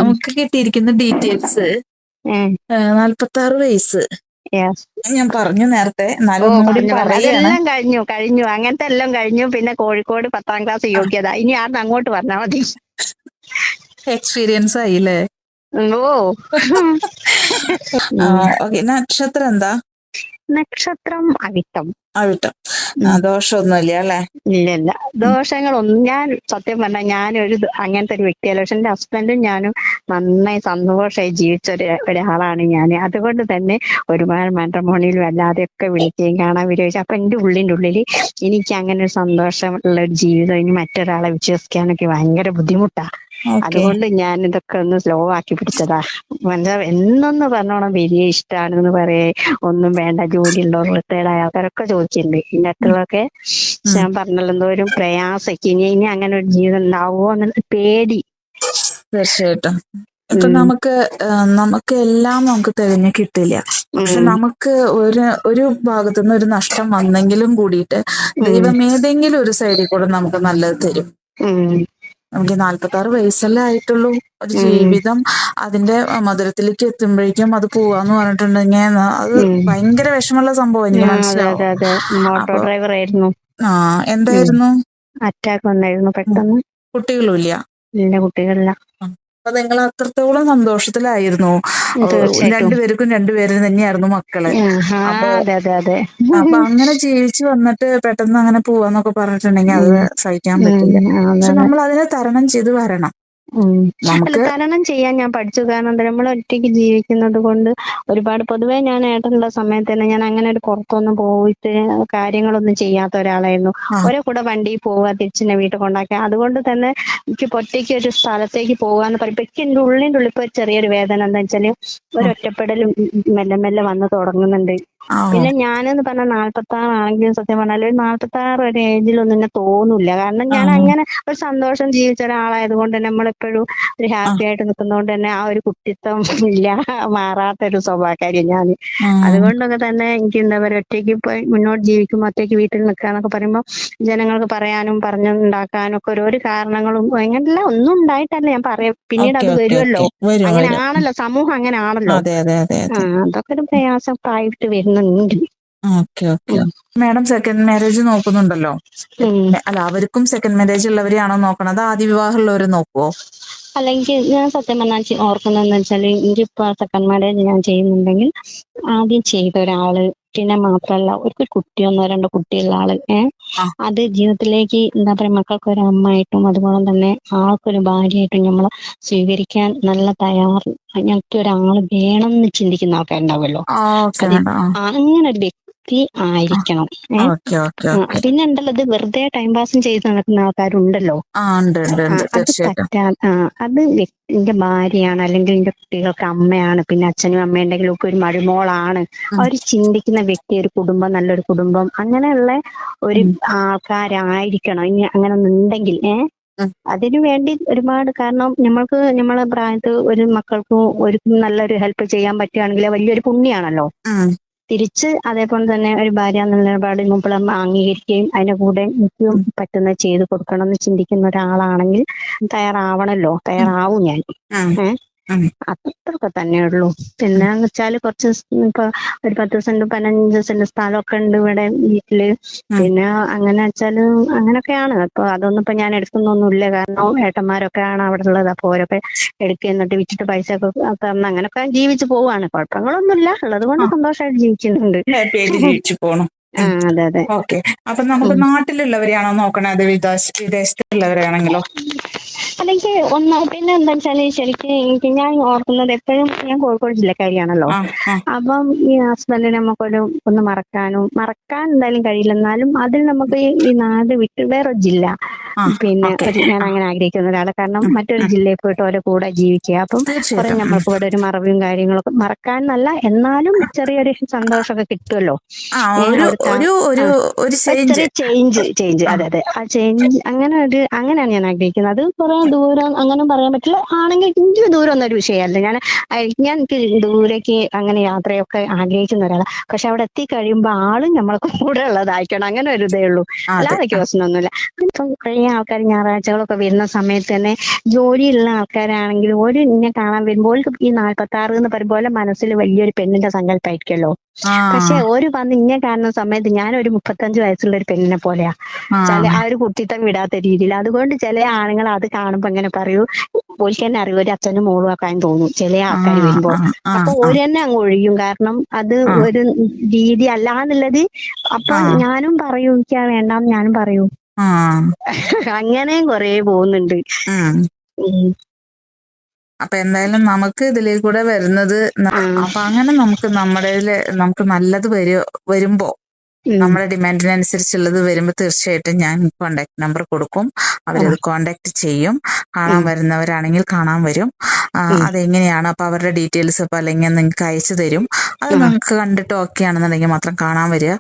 നമുക്ക് കിട്ടിയിരിക്കുന്ന ഡീറ്റെയിൽസ് ഉം. 46 വയസ്സ് Yes. ഞാൻ പറഞ്ഞു നേരത്തെ, ഓ എന്നാലും ഒന്നുകൂടി പറഞ്ഞു പറയാണ്. അതെല്ലാം കഴിഞ്ഞു അങ്ങനത്തെ എല്ലാം കഴിഞ്ഞു. പിന്നെ കോഴിക്കോട് 10ാം ക്ലാസ് യോഗ്യത. ഇനി ആദ്യം അങ്ങോട്ട് പറഞ്ഞാ മതി. എക്സ്പീരിയൻസ് ആയില്ലേ? ഓ ഓക്കെ. നക്ഷത്രം എന്താ? നക്ഷത്രം അവിട്ടം. അവിട്ടം. ദോഷമൊന്നുമില്ല അല്ലെ? ഇല്ല ദോഷങ്ങളൊന്നും. ഞാൻ സത്യം പറഞ്ഞാൽ ഞാനൊരു അങ്ങനത്തെ ഒരു വ്യക്തിയല്ല. പക്ഷെ എന്റെ ഹസ്ബൻഡും ഞാനും നന്നായി സന്തോഷമായി ജീവിച്ച ഒരാളാണ് ഞാൻ. അതുകൊണ്ട് തന്നെ ഒരുപാട് മാട്രിമോണിയിലും അല്ലാതെയൊക്കെ വിളിക്കുകയും കാണാൻ വിചാരിച്ചു. അപ്പൊ എന്റെ ഉള്ളിൽ എനിക്ക് അങ്ങനെ ഒരു സന്തോഷമുള്ള ഒരു ജീവിതം ഇനി മറ്റൊരാളെ വിശ്വസിക്കാനൊക്കെ ഭയങ്കര ബുദ്ധിമുട്ടാ. അതുകൊണ്ട് ഞാൻ ഇതൊക്കെ ഒന്ന് സ്ലോ ആക്കി പിടിച്ചതാ. എന്നൊന്ന് പറഞ്ഞോണം വലിയ ഇഷ്ടമാണെന്ന് പറയേ, ഒന്നും വേണ്ട, ജോലിയുള്ളവർ റിട്ടയർഡ് ആൾക്കാരൊക്കെ ചോദിച്ചിട്ടുണ്ട് ഇതിന്റെ അടുത്തുള്ളതൊക്കെ. ഞാൻ പറഞ്ഞല്ലോ എന്തോ ഒരു പ്രയാസക്ക് ഇനി അങ്ങനെ ഒരു ജീവിതം ഉണ്ടാവുമോ എന്നുള്ള പേടി. തീർച്ചയായിട്ടും. ഇപ്പൊ നമുക്ക് എല്ലാം നമുക്ക് തികഞ്ഞു കിട്ടില്ല. പക്ഷെ നമുക്ക് ഒരു ഭാഗത്തുനിന്ന് ഒരു നഷ്ടം വന്നെങ്കിലും കൂടിയിട്ട് ദൈവം ഏതെങ്കിലും ഒരു സൈഡിൽ കൂടെ നമുക്ക് നല്ലത് തരും. നമുക്ക് 46 വയസ്സല്ലേ ആയിട്ടുള്ളൂ. ഒരു ജീവിതം അതിന്റെ മധുരത്തിലേക്ക് എത്തുമ്പോഴേക്കും അത് പോവാന്ന് പറഞ്ഞിട്ടുണ്ടെങ്കിൽ അത് ഭയങ്കര വിഷമമുള്ള സംഭവം. എനിക്ക് മനസ്സിലാവും. മോട്ടോർ ഡ്രൈവർ ആയിരുന്നു. എന്തായിരുന്നു? അറ്റാക്ക് വന്നായിരുന്നു പെട്ടെന്ന്. കുട്ടികളും ഇല്ല? ഇല്ല, കുട്ടികളില്ല. അപ്പൊ നിങ്ങൾ അത്രത്തോളം സന്തോഷത്തിലായിരുന്നു. രണ്ടുപേരും തന്നെയായിരുന്നു മക്കള്. അപ്പൊ അങ്ങനെ ജീവിച്ചു വന്നിട്ട് പെട്ടെന്ന് അങ്ങനെ പോവാന്നൊക്കെ പറഞ്ഞിട്ടുണ്ടെങ്കിൽ അത് സഹിക്കാൻ പറ്റില്ല. പക്ഷെ നമ്മൾ അതിനെ തരണം ചെയ്ത് വരണം. തരണം ചെയ്യാൻ ഞാൻ പഠിച്ചു. കാരണം നമ്മൾ ഒറ്റയ്ക്ക് ജീവിക്കുന്നത് കൊണ്ട് ഒരുപാട്, പൊതുവെ ഞാൻ ഏട്ടനുള്ള സമയത്ത് തന്നെ ഞാൻ അങ്ങനെ ഒരു പുറത്തൊന്നും പോയിട്ട് കാര്യങ്ങളൊന്നും ചെയ്യാത്ത ഒരാളായിരുന്നു. ഒരേ കൂടെ വണ്ടിയിൽ പോവുക, തിരിച്ചെന്നെ വീട്ടിൽ കൊണ്ടാക്കുക. അതുകൊണ്ട് തന്നെ എനിക്ക് ഒറ്റയ്ക്ക് ഒരു സ്ഥലത്തേക്ക് പോകാന്ന് പറയുമ്പോ എനിക്ക് എന്റെ ഉള്ളിൻ്റെ ഉള്ളിൽ ഇപ്പൊ ചെറിയൊരു വേദന എന്താ വെച്ചാല് ഒരൊറ്റപ്പെടലും മെല്ലെ വന്ന് തുടങ്ങുന്നുണ്ട്. പിന്നെ ഞാനെന്ന് പറഞ്ഞാൽ 46 ആണെങ്കിലും സത്യം പറഞ്ഞാൽ ഒരു 46 ഒരു ഏജിലൊന്നും എന്നെ തോന്നൂല്ല. കാരണം ഞാൻ അങ്ങനെ ഒരു സന്തോഷം ജീവിച്ച ഒരാളായത് കൊണ്ട് തന്നെ നമ്മളെപ്പോഴും ഒരു ഹാപ്പി ആയിട്ട് നിൽക്കുന്നതുകൊണ്ട് തന്നെ ആ ഒരു കുട്ടിത്വം ഇല്ല, മാറാത്തൊരു സ്വഭാവക്കാരിയാണ് ഞാൻ. അതുകൊണ്ടൊക്കെ തന്നെ എനിക്ക് എന്താ പറയുക, ഒറ്റയ്ക്ക് പോയി മുന്നോട്ട് ജീവിക്കുമ്പോൾ ഒറ്റയ്ക്ക് വീട്ടിൽ നിൽക്കാന്നൊക്കെ പറയുമ്പോൾ ജനങ്ങൾക്ക് പറയാനും പറഞ്ഞുണ്ടാക്കാനും ഒക്കെ ഓരോ കാരണങ്ങളും അങ്ങനെയല്ല, ഒന്നും ഉണ്ടായിട്ടല്ല ഞാൻ പറയാം. പിന്നീട് അത് വരുമല്ലോ, അങ്ങനെ ആണല്ലോ സമൂഹം, അങ്ങനെ ആണല്ലോ. അതൊക്കെ ഒരു പ്രയാസം ആയിട്ട് വരുന്നുണ്ട്. മാഡം സെക്കൻഡ് മാരേജ് നോക്കുന്നുണ്ടല്ലോ. അല്ല, അവർക്കും സെക്കൻഡ് മാരേജ് ഉള്ളവരെയാണോ നോക്കണത്? ആദ്യ വിവാഹം ഉള്ളവരെ നോക്കുവോ? അല്ല, എനിക്ക് ഞാൻ സത്യം പറഞ്ഞാൽ ഓർക്കുന്നതെന്ന് വെച്ചാൽ എനിക്കിപ്പോ സെക്കൻഡ് മാരേജ് ഞാൻ ചെയ്യുന്നുണ്ടെങ്കിൽ ആദ്യം ചെയ്ത ഒരാള്, പിന്നെ മാത്രല്ല ഒരു കുട്ടിയോ 1-2 കുട്ടിയുള്ള ആള്, അത് ജീവിതത്തിലേക്ക് എന്താ പറയാ മക്കൾക്ക് ഒരു അമ്മയായിട്ടും അതുപോലെ തന്നെ ആൾക്കൊരു ഭാര്യയായിട്ടും നമ്മളെ സ്വീകരിക്കാൻ നല്ല തയ്യാറ്, ഞങ്ങൾക്ക് ഒരാള് വേണം എന്ന് ചിന്തിക്കുന്ന ആൾക്കാരുണ്ടാവുമല്ലോ. അങ്ങനെ ഒരു വ്യക്തി ആയിരിക്കണം. പിന്നെ ഉണ്ടല്ലോ, ഇത് വെറുതെ ടൈം പാസും ചെയ്ത് നടക്കുന്ന ആൾക്കാരുണ്ടല്ലോ. അത് എന്റെ ഭാര്യയാണ്, അല്ലെങ്കിൽ എന്റെ കുട്ടികൾക്ക് അമ്മയാണ്, പിന്നെ അച്ഛനും അമ്മ ഉണ്ടെങ്കിലും ഒക്കെ ഒരു മരുമോളാണ്. അവർ ചിന്തിക്കുന്ന വ്യക്തി, ഒരു കുടുംബം, നല്ലൊരു കുടുംബം, അങ്ങനെയുള്ള ഒരു ആൾക്കാരായിരിക്കണം. ഇനി അങ്ങനെ ഒന്നുണ്ടെങ്കിൽ അതിനു വേണ്ടി ഒരുപാട്, കാരണം നമ്മൾക്ക് നമ്മളെ പ്രായത്ത് ഒരു മക്കൾക്കും ഒരു നല്ലൊരു ഹെൽപ്പ് ചെയ്യാൻ പറ്റുകയാണെങ്കിൽ വലിയൊരു പുണ്യാണല്ലോ. തിരിച്ച് അതേപോലെ തന്നെ ഒരു ഭാര്യ എന്നുള്ള നിലപാട് മുമ്പ് അംഗീകരിക്കുകയും അതിന്റെ കൂടെ എനിക്കും പറ്റുന്നത് ചെയ്ത് കൊടുക്കണം എന്ന് ചിന്തിക്കുന്ന ഒരാളാണെങ്കിൽ തയ്യാറാവും ഞാൻ. അത്രയൊക്കെ തന്നെ ഉള്ളൂ. പിന്നെന്ന് വെച്ചാല് കുറച്ച് ഇപ്പൊ ഒരു 10 സെന്റ് 15 സെന്റ് സ്ഥലമൊക്കെ ഉണ്ട് ഇവിടെ വീട്ടില്. പിന്നെ അങ്ങനെ വെച്ചാല് അങ്ങനൊക്കെയാണ്. അപ്പൊ അതൊന്നും ഇപ്പൊ ഞാൻ എടുക്കുന്നൊന്നുമില്ല, കാരണം ഏട്ടന്മാരൊക്കെ ആണ് അവിടെ ഉള്ളത്. അപ്പൊ ഓരൊക്കെ എടുക്കുക, എന്നിട്ട് വിറ്റിട്ട് പൈസ ഒക്കെ തന്ന് അങ്ങനൊക്കെ ജീവിച്ചു പോവാണ്. കുഴപ്പങ്ങളൊന്നുമില്ല, ഉള്ളത് കൊണ്ട് സന്തോഷമായിട്ട് ജീവിക്കുന്നുണ്ട്. ജീവിച്ചു പോകണം. അതെ. ഓക്കെ. അപ്പൊ നമുക്ക് നാട്ടിലുള്ളവരെയാണോ നോക്കണേ, അത് വിദേശത്തുള്ളവരാണെങ്കിലോ? അല്ലെങ്കിൽ പിന്നെ എന്താ വെച്ചാല് ശരിക്കും ഞാൻ ഓർക്കുന്നത് എപ്പോഴും, ഞാൻ കോഴിക്കോട് ജില്ലക്കാരിയാണല്ലോ. അപ്പം ഈ ഹസ്ബൻഡിനെ നമുക്കൊന്ന് മറക്കാൻ എന്തായാലും കഴിയില്ല. എന്നാലും അതിൽ നമുക്ക് ഈ നാട് വിട്ട് വേറെ ജില്ല, പിന്നെ ഞാൻ അങ്ങനെ ആഗ്രഹിക്കുന്ന ഒരാളെ, കാരണം മറ്റൊരു ജില്ലയിൽ പോയിട്ട് ഓരോ കൂടെ ജീവിക്കുക. അപ്പം കുറെ നമ്മൾക്ക് ഇവിടെ ഒരു മറവിയും കാര്യങ്ങളൊക്കെ മറക്കാൻ എന്നല്ല, എന്നാലും ചെറിയൊരു സന്തോഷമൊക്കെ കിട്ടുമല്ലോ. ചെറിയ ചേഞ്ച്. അതെ. ആ ചേഞ്ച് അങ്ങനെയാണ് ഞാൻ ആഗ്രഹിക്കുന്നത്. അത് കുറെ ദൂരം അങ്ങനെ പറയാൻ പറ്റില്ല. ആണെങ്കിൽ എനിക്ക് ദൂരം ഒന്നും ഒരു വിഷയമല്ല. ഞാൻ എനിക്ക് ദൂരേക്ക് അങ്ങനെ യാത്രയൊക്കെ ആഗ്രഹിക്കുന്ന ഒരാളാണ്. പക്ഷെ അവിടെ എത്തിക്കഴിയുമ്പോൾ ആളും നമ്മളെ കൂടെ ഉള്ളതായിരിക്കണം, അങ്ങനെ ഒരു ഇതേ ഉള്ളൂ. അല്ലാതെ പ്രശ്നമൊന്നുമില്ല. ഇപ്പം ആൾക്കാർ ഞായറാഴ്ചകളൊക്കെ വരുന്ന സമയത്ത് തന്നെ ജോലിയുള്ള ആൾക്കാരാണെങ്കിൽ ഒരു ഇന്നെ കാണാൻ വരുമ്പോൾ ഓർക്ക് ഈ 46 എന്ന് പറയുമ്പോൾ മനസ്സിൽ വലിയൊരു പെണ്ണിന്റെ സങ്കല്പമായിരിക്കുമല്ലോ. ആ പക്ഷെ ഒരു വന്ന് ഇന്നെ കാണുന്ന സമയത്ത് ഞാനൊരു 35 വയസ്സുള്ള ഒരു പെണ്ണിനെ പോലെയാ. ആ ആ ഒരു കുട്ടിത്തം വിടാത്ത രീതിയിൽ. അതുകൊണ്ട് ചില ആണുങ്ങൾ അത് കാണുമ്പോ ഇങ്ങനെ പറയൂ, ഓൾക്ക് തന്നെ അറിയും ഒരു അച്ഛനും മോളും ആക്കാൻ തോന്നും ചില ആ ആൾക്കാർ വരുമ്പോ. ആ അപ്പൊ ആ ഒരു തന്നെ അങ്ങ് ഒഴിയും. കാരണം അത് ആ ഒരു രീതി അല്ല എന്നുള്ളത്. അപ്പൊ ആ ഞാനും പറയും എനിക്ക് വേണ്ടാന്ന് ഞാനും പറയും. ആ അങ്ങനെയും കൊറേ പോകുന്നുണ്ട്. ഉം. ഉം. അപ്പൊ എന്തായാലും നമുക്ക് ഇതിലേക്ക് കൂടെ വരുന്നത് അപ്പൊ അങ്ങനെ നമുക്ക് നല്ലത് വരുമ്പോ ഉം. നമ്മുടെ ഡിമാൻഡിനനുസരിച്ചുള്ളത് വരുമ്പോൾ തീർച്ചയായിട്ടും ഞാൻ കോണ്ടാക്ട് നമ്പർ കൊടുക്കും. അവരത് കോണ്ടാക്ട് ചെയ്യും. കാണാൻ ഉം. വരുന്നവരാണെങ്കിൽ കാണാൻ വരും. ഉം. അതെങ്ങനെയാണ് അപ്പൊ അവരുടെ ഡീറ്റെയിൽസ് ഇപ്പൊ അല്ലെങ്കിൽ നിങ്ങൾക്ക് അയച്ചു തരും. അത് ഉം. നിങ്ങൾക്ക് കണ്ടിട്ട് ഓക്കെ ആണെന്നുണ്ടെങ്കിൽ മാത്രം കാണാൻ വരിക.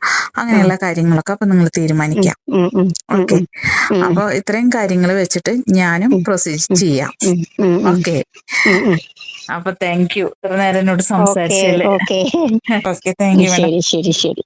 ഉം. അങ്ങനെയുള്ള കാര്യങ്ങളൊക്കെ അപ്പൊ നിങ്ങൾ ഉം. തീരുമാനിക്കാം. ഉം. ഉം. ഉം. ഓക്കെ. ഉം. അപ്പൊ ഇത്രയും കാര്യങ്ങൾ വെച്ചിട്ട് ഞാനും ഉം. പ്രൊസീഡ് ഉം. ചെയ്യാം. ഉം. ഉം. ഉം. ഓക്കെ. ഉം. ഉം. അപ്പൊ താങ്ക് യു ഇത്ര നേരം എന്നോട് ഓക്കെ സംസാരിച്ചതില്. Okay. Okay, thank you madam. ശരി ശരി ശരി.